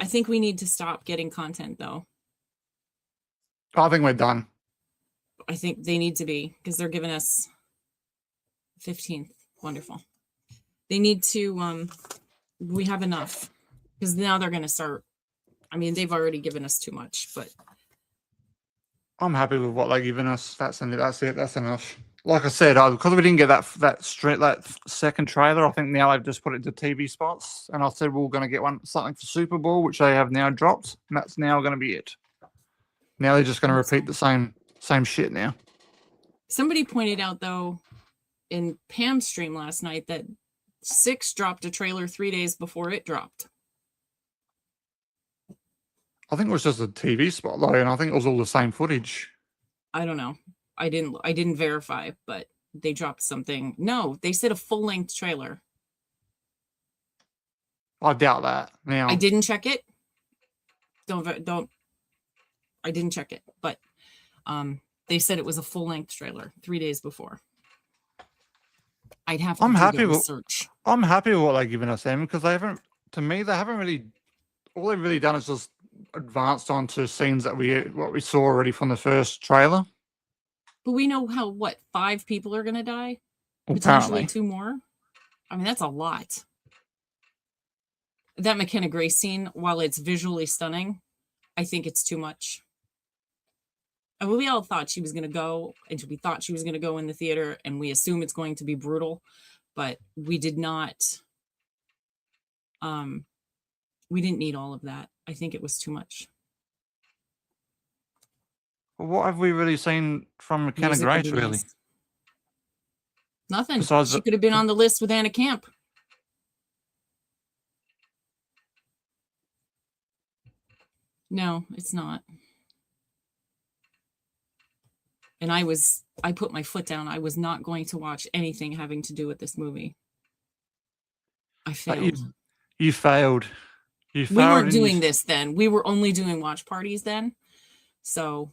I think we need to stop getting content, though. I think we're done. I think they need to be, because they're giving us 15th. Wonderful. They need to. We have enough, because now they're going to start. I mean, they've already given us too much, but I'm happy with what they've given us. That's it. That's enough. Like I said, because we didn't get that second trailer, I think now they've just put it into TV spots. And I said we we're going to get something for Super Bowl, which they have now dropped, and that's now going to be it. Now they're just going to repeat the same shit now. Somebody pointed out, though, in Pam's stream last night that 6 dropped a trailer 3 days before it dropped. I think it was just a TV spot, though, and I think it was all the same footage. I don't know. I didn't verify, but they dropped something. No, they said a full-length trailer. I doubt that. Now I didn't check it. Don't. I didn't check it, but they said it was a full-length trailer 3 days before. I'd have to research. I'm happy with what they've given us, Em, because they haven't really. All they've really done is just advanced onto scenes that we saw already from the first trailer. But we know 5 people are going to die? Apparently. Potentially 2 more? I mean, that's a lot. That McKenna Grace scene, while it's visually stunning, I think it's too much. I mean, we all thought she was going to go, and we thought she was going to go in the theater, and we assume it's going to be brutal, but we did not. We didn't need all of that. I think it was too much. What have we really seen from McKenna Grace, really? Nothing. She could have been on the list with Anna Camp. No, it's not. And I put my foot down. I was not going to watch anything having to do with this movie. I failed. You failed. We weren't doing this then. We were only doing watch parties then. So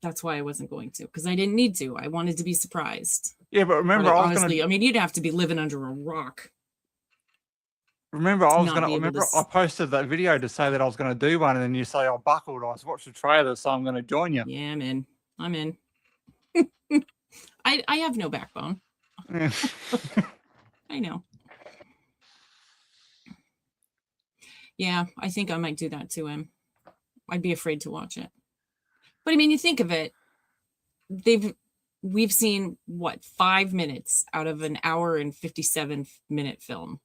that's why I wasn't going to, because I didn't need to. I wanted to be surprised. Yeah, but remember, But I was honestly, gonna I mean, you'd have to be living under a rock. remember I was not gonna be able to remember I posted that video to say that I was gonna do one, and then you say I buckled. I was watched the trailer, so I'm gonna join you. Yeah, I'm in. I'm in. I have no backbone. Yeah. I know. Yeah, I think I might do that to him. I'd be afraid to watch it. But I mean, you think of it, we've seen what, 5 minutes out of an hour and 57-minute film.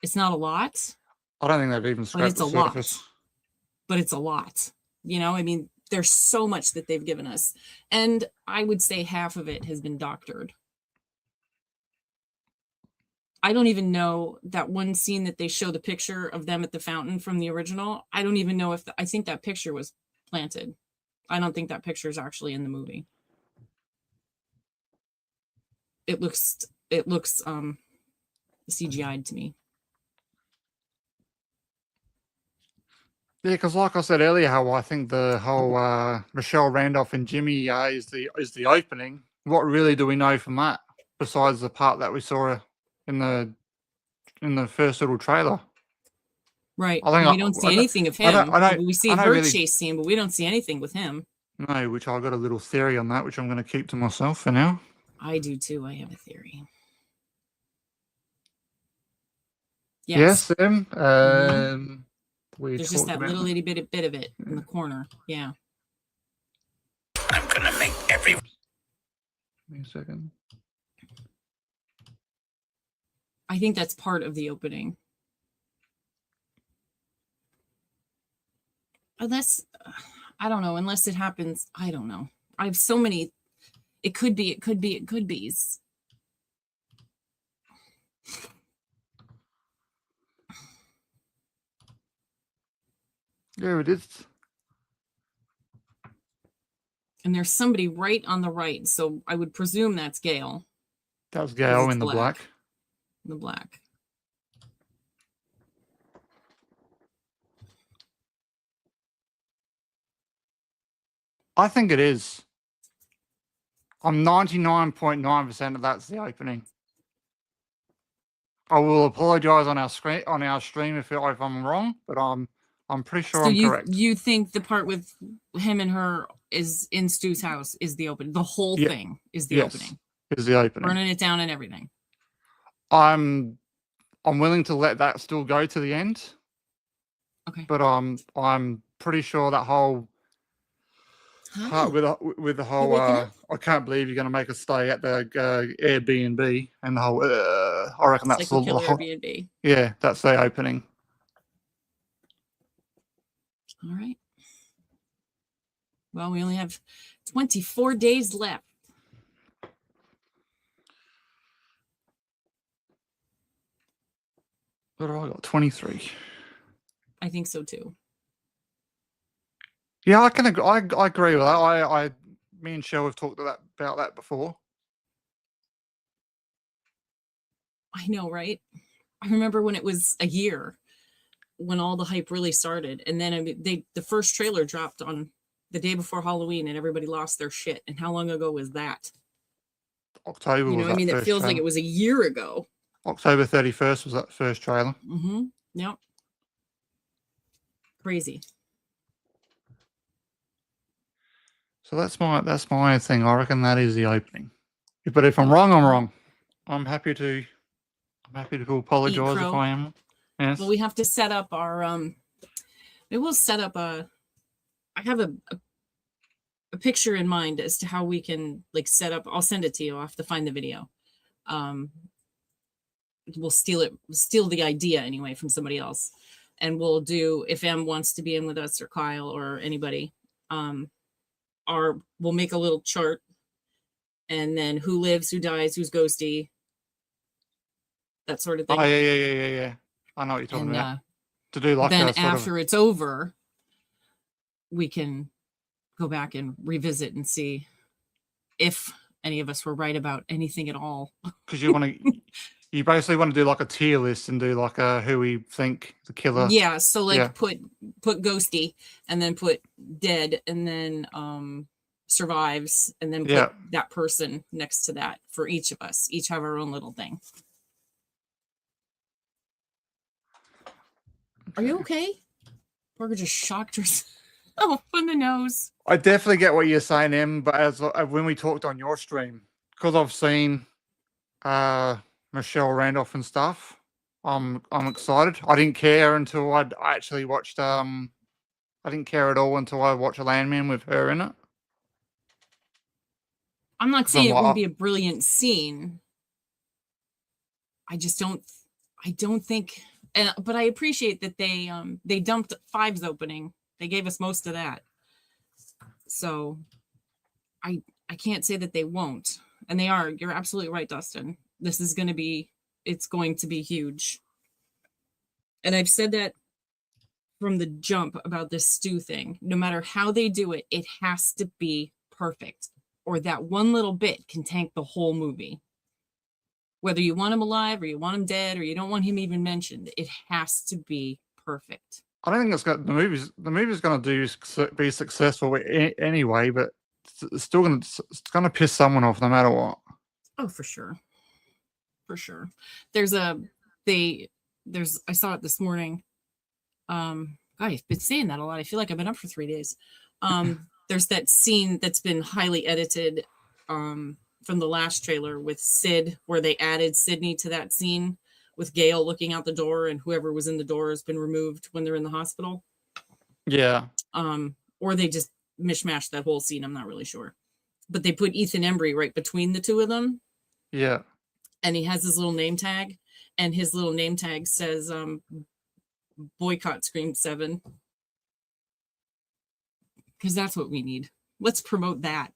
It's not a lot, I don't think they've even but scratched it's the a lot. surface. But it's a lot. You know, I mean, there's so much that they've given us. And I would say half of it has been doctored. I don't even know that one scene that they show the picture of them at the fountain from the original. I don't even know if I think that picture was planted. I don't think that picture is actually in the movie. It looks CGI'd to me. Yeah, because like I said earlier, how I think the whole Michelle Randolph and Jimmy is the opening. What really do we know from that besides the part that we saw in the first little trailer? Right. I think We don't see anything of him. We see I don't her really chase scene, but we don't see anything with him. know. Which I got a little theory on that, which I'm going to keep to myself for now. I do too. I have a theory. Yes, Sam. We There's just talked that about little itty bit of it in the corner. Yeah. I'm gonna make every. Give me a second. I think that's part of the opening. Unless, I don't know, unless it happens, I don't know. I have so many, it could be. Yeah, it is. And there's somebody right on the right, so I would presume that's Gail. That was Gail it's in the black. The black. I think it is. I'm 99.9% of that's the opening. I will apologize on our stream if I'm wrong, but I'm pretty sure I'm correct. You think the part with him and her is in Stu's house is the opening? The whole thing is the opening. Is the opening. Burning it down and everything. I'm willing to let that still go to the end. Okay. But I'm pretty sure that whole part with the whole I can't believe you're going to make us stay at the Airbnb and the whole I reckon that's the whole Airbnb. Yeah, that's the opening. All right. Well, we only have 24 days left. What have I got? 23. I think so too. Yeah, I agree with that. Me and Shell have talked about that before. I know, right? I remember when it was a year, when all the hype really started, and then the first trailer dropped on the day before Halloween, and everybody lost their shit. And how long ago was that? October. It feels like it was a year ago. October 31st was that first trailer. Mm-hmm. Yep. Crazy. So that's my thing. I reckon that is the opening. But if I'm wrong, I'm wrong. I'm happy to apologize if I am. Yes. Well, we have to set up our maybe we'll set up I have a picture in mind as to how we can set up. I'll send it to you. I'll have to find the video. We'll steal the idea anyway from somebody else, and we'll do, if Em wants to be in with us or Kyle or anybody, we'll make a little chart, and then who lives, who dies, who's ghosty, that sort of thing. Oh yeah. I know what you're talking about. To do like then after it's over, we can go back and revisit and see if any of us were right about anything at all. Because you basically want to do like a tier list and do like who we think the killer. Yeah, so put ghosty and then put dead and then survives, and then Yeah. put that person next to that for each of us. Each have our own little thing. Are you okay? Parker just shocked herself in the nose. I definitely get what you're saying, Em, but as when we talked on your stream, because I've seen Michelle Randolph and stuff, I'm excited. I didn't care until I actually watched I didn't care at all until I watched Landman with her in it. I'm not saying it like, won't be a brilliant scene. I don't think, but I appreciate that they dumped 5's opening. They gave us most of that. So I can't say that they won't. And they are. You're absolutely right, Dustin. It's going to be huge. And I've said that from the jump about this Stu thing. No matter how they do it, it has to be perfect. Or that one little bit can tank the whole movie. Whether you want him alive or you want him dead or you don't want him even mentioned, it has to be perfect. I don't think it's got the movie's going to be successful anyway, but it's still going to piss someone off no matter what. Oh, for sure. For sure. I saw it this morning. I've been saying that a lot. I feel like I've been up for 3 days. There's that scene that's been highly edited from the last trailer with Sid, where they added Sydney to that scene with Gail looking out the door, and whoever was in the door has been removed when they're in the hospital. Yeah. Or they just mishmashed that whole scene. I'm not really sure. But they put Ethan Embry right between the two of them. Yeah. And he has his little name tag, and his little name tag says boycott Scream 7. Because that's what we need. Let's promote that.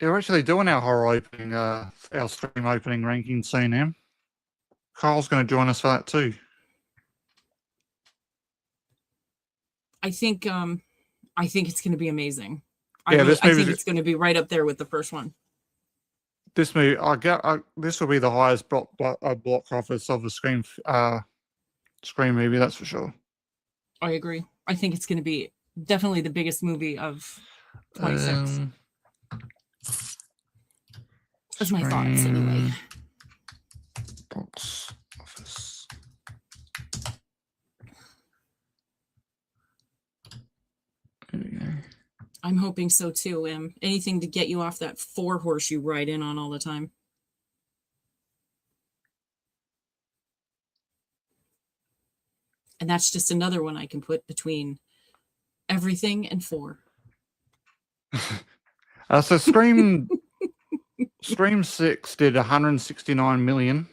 We're actually doing our horror opening, our stream opening ranking soon, Em. Carl's going to join us for that too. I think it's going to be amazing. Yeah, I think it's going to be right up there with the first one. This movie, this will be the highest block office of the Scream movie, that's for sure. I agree. I think it's going to be definitely the biggest movie of 26. That's my thoughts anyway. Box office. There we go. I'm hoping so too, Em. Anything to get you off that 4-horse you ride in on all the time. And that's just another one I can put between everything and 4. So Scream 6 did 169 million.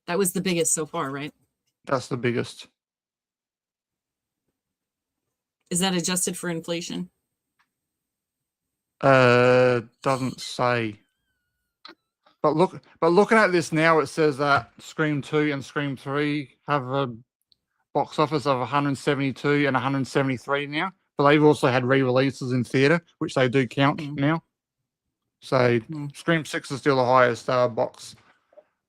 That was the biggest so far, right? That's the biggest. Is that adjusted for inflation? Doesn't say. But looking at this now, it says that Scream 2 and Scream 3 have a box office of 172 and 173 now. But they've also had re-releases in theater, which they do count now. So Scream 6 is still the highest box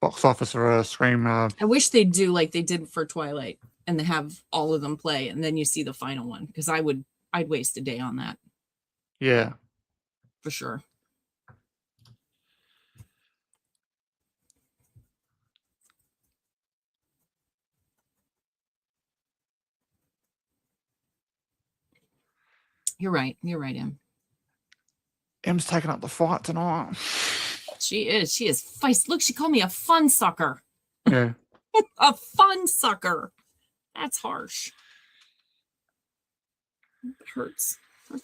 office for a Scream. I wish they'd do like they did for Twilight, and they have all of them play, and then you see the final one, because I'd waste a day on that. Yeah. For sure. You're right, Em. Em's taking up the fight tonight. She is feisty. Look, she called me a fun sucker. Yeah. A fun sucker. That's harsh. It hurts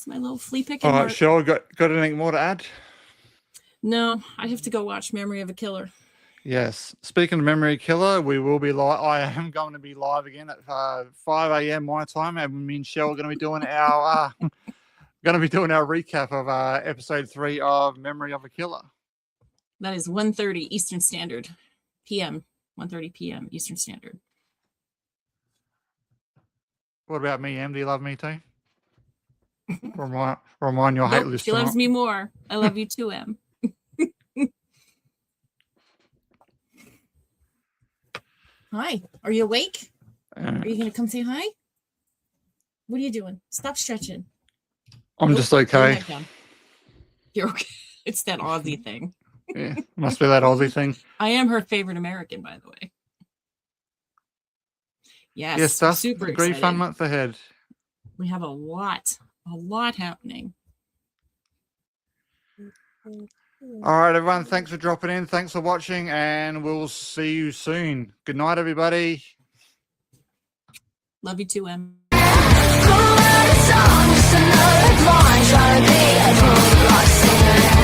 my little flea picking. All right, Cheryl, got anything more to add? No, I have to go watch Memory of a Killer. Yes. Speaking of Memory Killer, we will be live. I am going to be live again at 5 a.m. my time, and me and Cheryl are going to be doing our recap of episode 3 of Memory of a Killer. That is 1:30 Eastern Standard PM. 1:30 PM Eastern Standard. What about me, Em? Do you love me too? Remind your hate list. She loves me more. I love you too, Em. Hi. Are you awake? Are you going to come say hi? What are you doing? Stop stretching. I'm Nope, just turn okay. that down. You're okay. It's that Aussie thing. Yeah, must be that Aussie thing. I am her favorite American, by the way. Yes, Yes, that's super degree excited. fun month ahead. We have a lot happening. All right, everyone. Thanks for dropping in. Thanks for watching, and we'll see you soon. Good night, everybody. Love you too, Em. Just another blind, trying to be a punk rock singer.